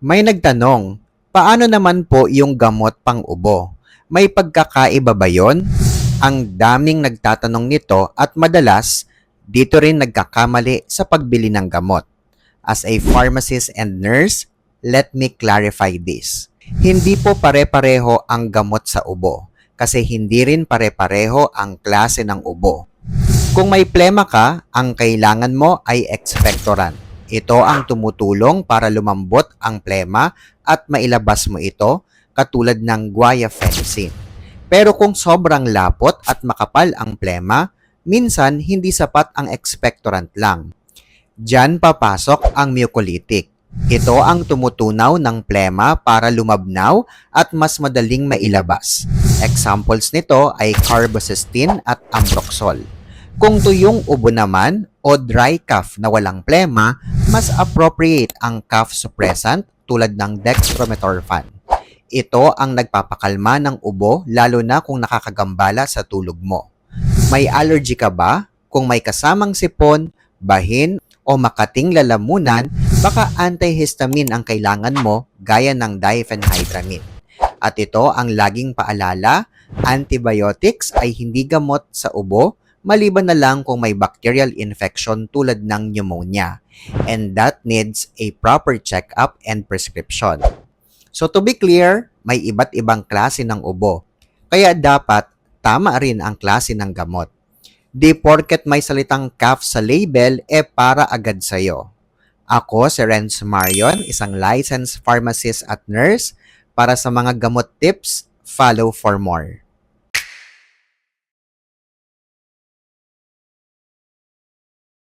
May nagtanong, paano naman po yung gamot pang-ubo? May pagkakaiba ba yon? Ang daming nagtatanong nito at madalas, dito rin nagkakamali sa pagbili ng gamot. As a pharmacist and nurse, let me clarify this. Hindi po pare-pareho ang gamot sa ubo kasi hindi rin pare-pareho ang klase ng ubo. Kung may plema ka, ang kailangan mo ay expectorant. Ito ang tumutulong para lumambot ang plema at mailabas mo ito katulad ng guaifenesin. Pero kung sobrang lapot at makapal ang plema, minsan hindi sapat ang expectorant lang. Diyan papasok ang mucolytic. Ito ang tumutunaw ng plema para lumabnaw at mas madaling mailabas. Examples nito ay carbocysteine at ambroxol. Kung tuyong ubo naman o dry cough na walang plema, mas appropriate ang cough suppressant tulad ng dextromethorphan. Ito ang nagpapakalma ng ubo lalo na kung nakakagambala sa tulog mo. May allergy ka ba? Kung may kasamang sipon, bahin, o makating lalamunan, baka antihistamine ang kailangan mo gaya ng diphenhydramine. At ito ang laging paalala, antibiotics ay hindi gamot sa ubo, maliban na lang kung may bacterial infection tulad ng pneumonia. And that needs a proper check-up and prescription. So to be clear, may iba't ibang klase ng ubo. Kaya dapat tama rin ang klase ng gamot. Di porket may salitang cough sa label, para agad sa'yo. Ako si Renz Marion, isang licensed pharmacist at nurse. Para sa mga gamot tips, follow for more.